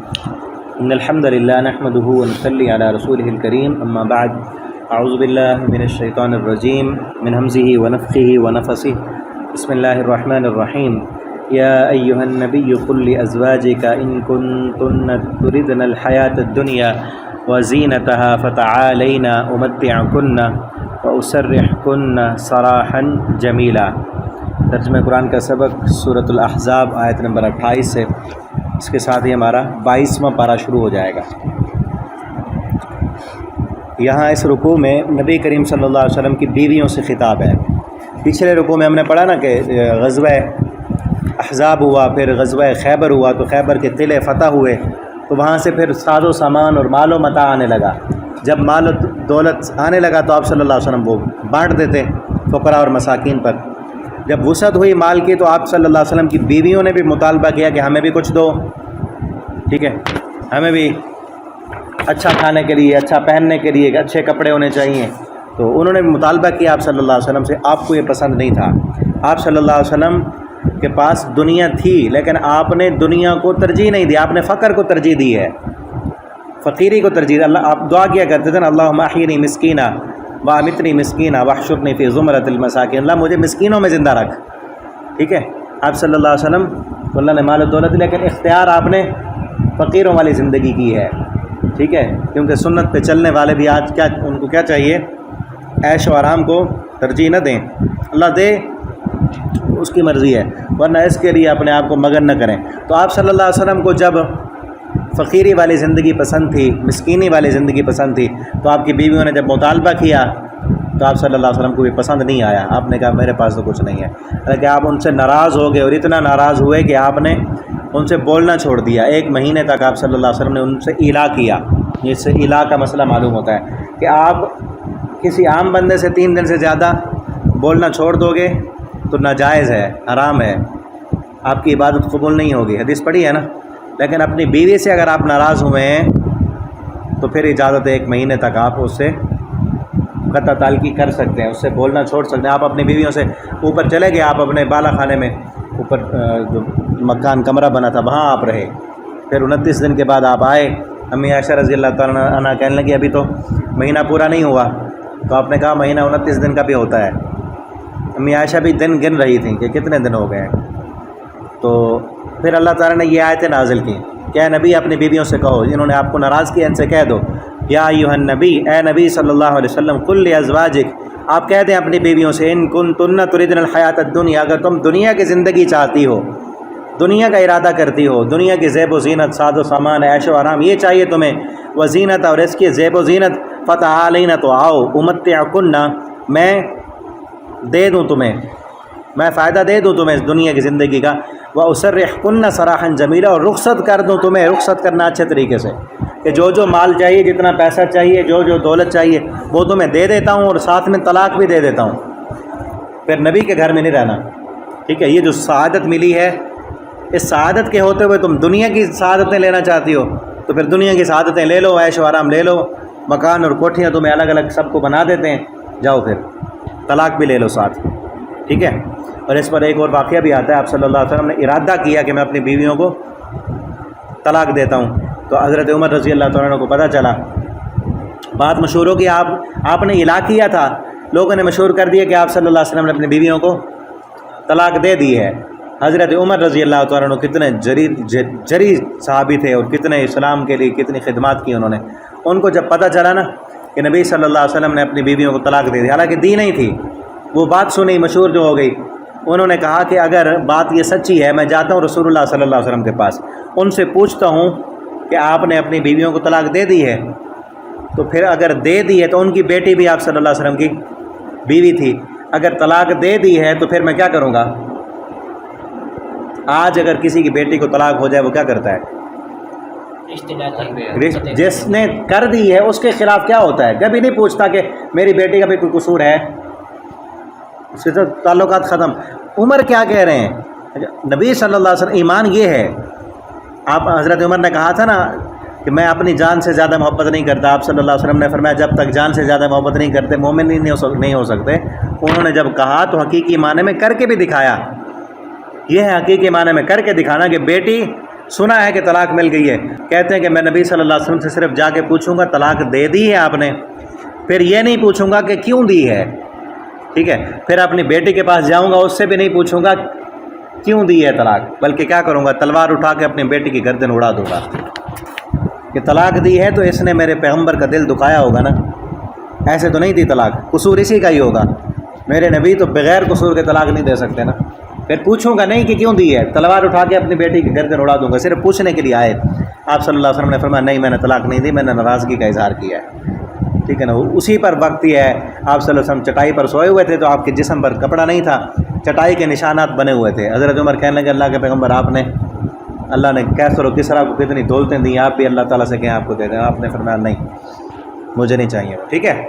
إن الحمد لله نحمده ونصلي على رسوله الكريم أما بعد أعوذ بالله من الشيطان الرجيم من همزه ونفخه ونفثه بسم الله الرحمن الرحيم يا أيها النبي قل لأزواجك إن كنتن تردن الحياة الدنيا وزينتها فتعالين أمتعكن وأسرحكن سراحا جميلا۔ ترجمہ قرآن کا سبق سورۃ الاحزاب آیت نمبر 28 سے، اس کے ساتھ ہی ہمارا 22واں پارہ شروع ہو جائے گا۔ یہاں اس رکوع میں نبی کریم صلی اللہ علیہ وسلم کی بیویوں سے خطاب ہے۔ پچھلے رکوع میں ہم نے پڑھا نا کہ غزوہ احزاب ہوا، پھر غزوہ خیبر ہوا، تو خیبر کے قلعے فتح ہوئے، تو وہاں سے پھر ساز و سامان اور مال و متاع آنے لگا۔ جب مال و دولت آنے لگا تو آپ صلی اللہ علیہ وسلم وہ بانٹ دیتے فقراء اور مساکین پر۔ جب وسعت ہوئی مال کی تو آپ صلی اللہ علیہ وسلم کی بیویوں نے بھی مطالبہ کیا کہ ہمیں بھی کچھ دو، ٹھیک ہے، ہمیں بھی اچھا کھانے کے لیے، اچھا پہننے کے لیے، اچھے کپڑے ہونے چاہیے۔ تو انہوں نے مطالبہ کیا آپ صلی اللہ علیہ وسلم سے، آپ کو یہ پسند نہیں تھا۔ آپ صلی اللہ علیہ وسلم کے پاس دنیا تھی، لیکن آپ نے دنیا کو ترجیح نہیں دی، آپ نے فقر کو ترجیح دی ہے، فقیری کو ترجیح۔ اللہ آپ دعا کیا کرتے تھے نا، اللہم احینی مسکینہ وامتنی مسکینہ واحشرنی فی زمرۃ المساکین، اللہ مجھے مسکینوں میں زندہ رکھ، ٹھیک ہے۔ آپ صلی اللہ علیہ وسلم تو اللہ نے مال و دولت دی، لیکن اختیار آپ نے فقیروں والی زندگی کی ہے، ٹھیک ہے، کیونکہ سنت پہ چلنے والے بھی آج کیا ان کو کیا چاہیے، عیش و آرام کو ترجیح نہ دیں، اللہ دے اس کی مرضی ہے، ورنہ اس کے لیے اپنے آپ کو مگن نہ کریں۔ تو آپ صلی اللہ علیہ وسلم کو جب فقیری والی زندگی پسند تھی، مسکینی والی زندگی پسند تھی، تو آپ کی بیویوں نے جب مطالبہ کیا تو آپ صلی اللہ علیہ وسلم کو بھی پسند نہیں آیا۔ آپ نے کہا میرے پاس تو کچھ نہیں ہے، حالانکہ آپ ان سے ناراض ہو گئے، اور اتنا ناراض ہوئے کہ آپ نے ان سے بولنا چھوڑ دیا۔ 1 مہینے تک آپ صلی اللہ علیہ وسلم نے ان سے ایلا کیا۔ اس سے ایلا کا مسئلہ معلوم ہوتا ہے کہ آپ کسی عام بندے سے 3 دن سے زیادہ بولنا چھوڑ دو گے تو ناجائز ہے، حرام ہے، آپ کی عبادت قبول نہیں ہوگی، حدیث پڑھی ہے نا۔ لیکن اپنی بیوی سے اگر آپ ناراض ہوئے ہیں تو پھر اجازت ہے 1 مہینے تک آپ اس سے قطع تعلقی کر سکتے ہیں، اس سے بولنا چھوڑ سکتے ہیں۔ آپ اپنی بیویوں سے اوپر چلے گئے، آپ اپنے بالا خانے میں اوپر جو مکان کمرہ بنا تھا وہاں آپ رہے، پھر 29 دن کے بعد آپ آئے، امی عائشہ رضی اللہ تعالیٰ عنہا کہنے لگی ابھی تو مہینہ پورا نہیں ہوا، تو آپ نے کہا مہینہ 29 دن کا بھی ہوتا ہے۔ امی عائشہ بھی دن گن رہی تھیں کہ کتنے دن ہو گئے ہیں۔ تو پھر اللہ تعالیٰ نے یہ آیتیں نازل کی کہ اے نبی اپنی بیویوں سے کہو، جنہوں نے آپ کو ناراض کیا ان سے کہہ دو، یا ایھا النبی، اے نبی صلی اللہ علیہ وسلم، قل لازواجک، آپ کہہ دیں اپنی بیویوں سے، ان کنتن تردن الحیات الدنیا، اگر تم دنیا کی زندگی چاہتی ہو، دنیا کا ارادہ کرتی ہو، دنیا کی زیب و زینت، ساز و سامان، عیش و آرام، یہ چاہیے تمہیں، وزینت، اور اس کی زیب و زینت، فتعالین، تو آؤ، امتعکن، میں دے دوں تمہیں، میں فائدہ دے دوں تمہیں اس دنیا کی زندگی کا، وَأُسَرِّحْكُنَّ سَرَاحًا جَمِيلًا، اور رخصت کر دوں تمہیں، رخصت کرنا اچھے طریقے سے، کہ جو جو مال چاہیے، جتنا پیسہ چاہیے، جو جو دولت چاہیے وہ تمہیں دے دیتا ہوں، اور ساتھ میں طلاق بھی دے دیتا ہوں، پھر نبی کے گھر میں نہیں رہنا، ٹھیک ہے۔ یہ جو سعادت ملی ہے، اس سعادت کے ہوتے ہوئے تم دنیا کی سعادتیں لینا چاہتی ہو تو پھر دنیا کی سعادتیں لے لو، عیش و آرام لے لو، مکان اور کوٹھیاں تمہیں الگ الگ سب کو بنا دیتے ہیں، جاؤ پھر طلاق بھی لے لو ساتھ، ٹھیک ہے۔ اور اس پر ایک اور واقعہ بھی آتا ہے، آپ صلی اللہ علیہ وسلم نے ارادہ کیا کہ میں اپنی بیویوں کو طلاق دیتا ہوں، تو حضرت عمر رضی اللہ تعالیٰ عنہ کو پتہ چلا، بات مشہور ہو کہ آپ نے اعلان کیا تھا، لوگوں نے مشہور کر دیا کہ آپ صلی اللہ علیہ وسلم نے اپنی بیویوں کو طلاق دے دی ہے۔ حضرت عمر رضی اللہ تعالیٰ عنہ کتنے جری صحابی تھے، اور کتنے اسلام کے لیے کتنی خدمات کی انہوں نے۔ ان کو جب پتہ چلا نا کہ نبی صلی اللہ علیہ وسلم نے اپنی بیویوں کو طلاق دے دی، حالانکہ دی نہیں تھی، وہ بات سنی مشہور جو ہو گئی، انہوں نے کہا کہ اگر بات یہ سچی ہے، میں جاتا ہوں رسول اللہ صلی اللہ علیہ وسلم کے پاس، ان سے پوچھتا ہوں کہ آپ نے اپنی بیویوں کو طلاق دے دی ہے، تو پھر اگر دے دی ہے تو ان کی بیٹی بھی آپ صلی اللہ علیہ وسلم کی بیوی تھی، اگر طلاق دے دی ہے تو پھر میں کیا کروں گا؟ آج اگر کسی کی بیٹی کو طلاق ہو جائے وہ کیا کرتا ہے؟ جس نے کر دی ہے اس کے خلاف کیا ہوتا ہے؟ کبھی نہیں پوچھتا کہ میری بیٹی کا بھی کوئی قصور ہے، اس سے تو تعلقات ختم۔ عمر کیا کہہ رہے ہیں؟ نبی صلی اللہ علیہ وسلم، ایمان یہ ہے، آپ حضرت عمر نے کہا تھا نا کہ میں اپنی جان سے زیادہ محبت نہیں کرتا، آپ صلی اللہ علیہ وسلم نے فرمایا جب تک جان سے زیادہ محبت نہیں کرتے مومن نہیں ہو سکتے۔ انہوں نے جب کہا تو حقیقی معنی میں کر کے بھی دکھایا، یہ ہے حقیقی معنی میں کر کے دکھانا کہ بیٹی سنا ہے کہ طلاق مل گئی ہے، کہتے ہیں کہ میں نبی صلی اللہ علیہ وسلم سے صرف جا کے پوچھوں گا طلاق دے دی ہے آپ نے، پھر یہ نہیں پوچھوں گا کہ کیوں دی ہے، ٹھیک ہے، پھر اپنی بیٹی کے پاس جاؤں گا، اس سے بھی نہیں پوچھوں گا کیوں دی ہے طلاق، بلکہ کیا کروں گا، تلوار اٹھا کے اپنی بیٹی کی گردن اڑا دوں گا کہ طلاق دی ہے تو اس نے میرے پیغمبر کا دل دکھایا ہوگا نا، ایسے تو نہیں دی طلاق، قصور اسی کا ہی ہوگا، میرے نبی تو بغیر قصور کے طلاق نہیں دے سکتے نا، پھر پوچھوں گا نہیں کہ کیوں دی ہے، تلوار اٹھا کے اپنی بیٹی کی گردن اڑا دوں گا، صرف پوچھنے کے لیے آئے۔ آپ صلی اللہ علیہ وسلم نے فرمایا نہیں میں نے طلاق نہیں دی، میں نے ناراضگی کا اظہار کیا ہے، ٹھیک ہے نا۔ اسی پر وقت یہ ہے آپ صلی اللہ علیہ وسلم چٹائی پر سوئے ہوئے تھے تو آپ کے جسم پر کپڑا نہیں تھا، چٹائی کے نشانات بنے ہوئے تھے، حضرت عمر کہنے لگے اللہ کے پیغمبر آپ نے، اللہ نے کیسر و کسریٰ کو کتنی دولتیں دیں، آپ بھی اللہ تعالیٰ سے کہیں آپ کو دے دیں، آپ نے فرمایا نہیں مجھے نہیں چاہیے، ٹھیک ہے۔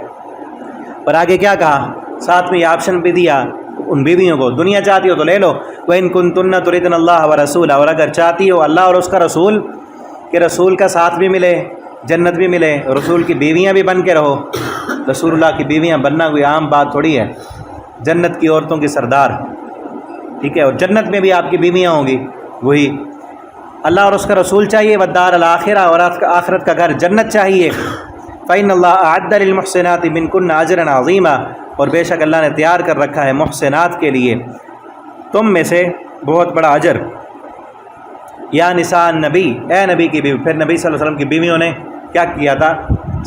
اور آگے کیا کہا، ساتھ میں یہ آپشن بھی دیا ان بیویوں کو، دنیا چاہتی ہو تو لے لو، وَإِن كُنتُنَّ تُرِدْنَ اللَّهَ وَرَسُولَهُ، اور اگر چاہتی ہو اللہ اور اس کا رسول، کہ رسول کا ساتھ بھی ملے، جنت بھی ملے، رسول کی بیویاں بھی بن کے رہو، رسول اللہ کی بیویاں بننا کوئی عام بات تھوڑی ہے، جنت کی عورتوں کی سردار، ٹھیک ہے، اور جنت میں بھی آپ کی بیویاں ہوں گی، وہی اللہ اور اس کا رسول چاہیے، والدار الآخرہ، اور آخرت کا گھر جنت چاہیے، فَإِنَّ اللَّهَ أَعَدَّ لِلْمُحْسِنَاتِ مِنْكُنَّ أَجْرًا عَظِيمًا، اور بے شک اللہ نے تیار کر رکھا ہے محسنات کے لیے تم میں سے بہت بڑا اجر۔ یا نساء النبی، اے نبی کی بیوی، پھر نبی صلی اللہ علیہ وسلم کی بیویوں نے کیا کیا تھا،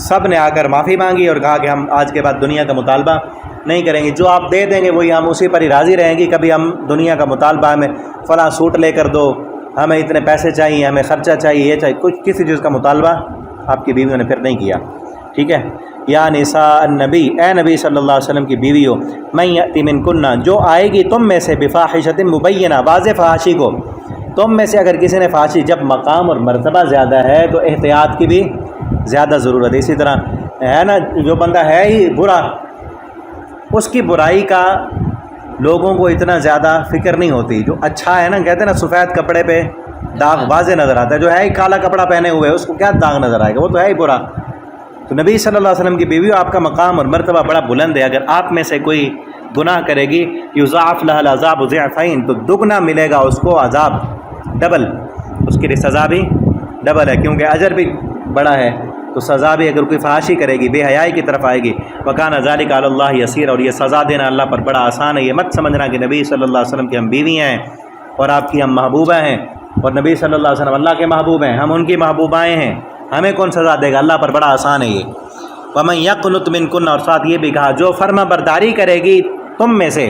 سب نے آ کر معافی مانگی اور کہا کہ ہم آج کے بعد دنیا کا مطالبہ نہیں کریں گے، جو آپ دے دیں گے وہی ہم اسی پر ہی راضی رہیں گی، کبھی ہم دنیا کا مطالبہ ہمیں فلاں سوٹ لے کر دو، ہمیں اتنے پیسے چاہیے، ہمیں خرچہ چاہیے، یہ چاہیے، کچھ کسی چیز کا مطالبہ آپ کی بیویوں نے پھر نہیں کیا، ٹھیک ہے۔ یا نساء النبی، اے نبی صلی اللہ علیہ وسلم کی بیویوں، من یأتی منکن، جو آئے گی تم میں سے بفاحشۃ مبینہ، واضح فحاشی کو، تم میں سے اگر کسی نے فحاشی، جب مقام اور مرتبہ زیادہ ہے تو احتیاط کی بھی زیادہ ضرورت ہے، اسی طرح ہے نا جو بندہ ہے ہی برا، اس کی برائی کا لوگوں کو اتنا زیادہ فکر نہیں ہوتی، جو اچھا ہے نا، کہتے ہیں نا سفید کپڑے پہ داغ واضح نظر آتا ہے، جو ہے ہی کالا کپڑا پہنے ہوئے اس کو کیا داغ نظر آئے گا، وہ تو ہے ہی برا۔ تو نبی صلی اللہ علیہ وسلم کی بیویوں، آپ کا مقام اور مرتبہ بڑا بلند ہے، اگر آپ میں سے کوئی گناہ کرے گی یضاعف لها العذاب ضعفین، تو دگنا ملے گا اس کو عذاب، ڈبل، اس کی سزا بھی ڈبل ہے، کیونکہ اجر بھی بڑا ہے تو سزا بھی، اگر کوئی فحاشی کرے گی، بے حیائی کی طرف آئے گی، وکان ذلک علی اللہ یسیر، اور یہ سزا دینا اللہ پر بڑا آسان ہے۔ یہ مت سمجھنا کہ نبی صلی اللہ علیہ وسلم کی ہم بیویاں ہیں اور آپ کی ہم محبوبہ ہیں، اور نبی صلی اللہ علیہ وسلم اللہ کے محبوب ہیں، ہم ان کی محبوبائیں ہیں، ہمیں کون سزا دے گا، اللہ پر بڑا آسان ہے یہ۔ وَمَن يَقْنُتْ مِنْكُنَّ، اور ساتھ یہ بھی کہا جو فرما برداری کرے گی تم میں سے،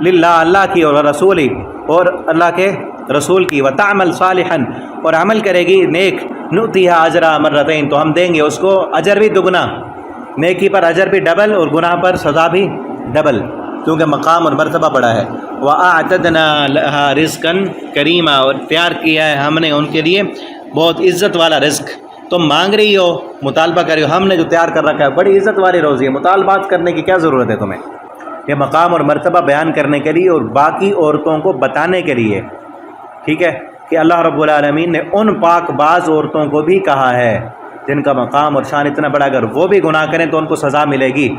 للہ، اللہ کی، اور رسولی، اور اللہ کے رسول کی، وَتَعْمَلْ صَالِحًا، اور عمل کرے گی نیک، نُؤْتِهَا أَجْرًا مَرَّتَيْن، تو ہم دیں گے اس کو اجر بھی دگنا، نیکی پر اجر بھی ڈبل اور گناہ پر سزا بھی ڈبل، کیونکہ مقام اور مرتبہ بڑا ہے۔ وَأَعْتَدْنَا لَهَا رِزْقًا كَرِيمًا، اور تیار کیا ہے ہم نے ان کے لیے بہت عزت والا رزق۔ تم مانگ رہی ہو، مطالبہ کر رہی ہو، ہم نے جو تیار کر رکھا ہے بڑی عزت والی روزی ہے، مطالبات کرنے کی کیا ضرورت ہے تمہیں، یہ مقام اور مرتبہ بیان کرنے کے لیے اور باقی عورتوں کو بتانے کے لیے، ٹھیک ہے، کہ اللہ رب العالمین نے ان پاک باز عورتوں کو بھی کہا ہے جن کا مقام اور شان اتنا بڑا، اگر وہ بھی گناہ کریں تو ان کو سزا ملے گی،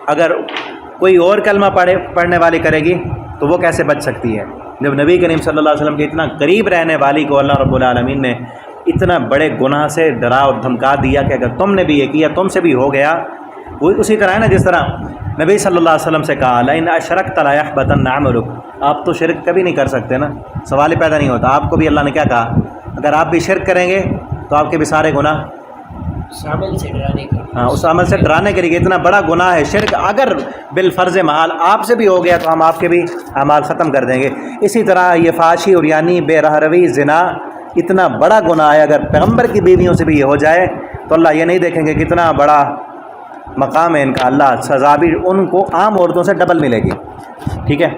اگر کوئی اور کلمہ پڑھنے والی کرے گی تو وہ کیسے بچ سکتی ہے، جب نبی کریم صلی اللہ علیہ وسلم کے اتنا قریب رہنے والی کو اللہ رب العالمین نے اتنا بڑے گناہ سے ڈرا اور دھمکا دیا کہ اگر تم نے بھی یہ کیا تم سے بھی ہو گیا، وہ اسی طرح ہے نا جس طرح نبی صلی اللہ علیہ وسلم سے کہا لئن اشرکت لیحبطن عملک، آپ تو شرک کبھی نہیں کر سکتے نا، سوال ہی پیدا نہیں ہوتا، آپ کو بھی اللہ نے کیا کہا، اگر آپ بھی شرک کریں گے تو آپ کے بھی سارے گناہ، اس عمل سے ڈرانے کے لیے، اتنا بڑا گناہ ہے شرک، اگر بالفرض محال آپ سے بھی ہو گیا تو ہم آپ کے بھی اعمال ختم کر دیں گے۔ اسی طرح یہ فحاشی اور یعنی بے رہ روی، زنا اتنا بڑا گناہ ہے، اگر پیغمبر کی بیویوں سے بھی یہ ہو جائے تو اللہ یہ نہیں دیکھیں گے کتنا بڑا مقام ہے ان کا، اللہ سزا بھی ان کو عام عورتوں سے ڈبل ملے گی، ٹھیک ہے۔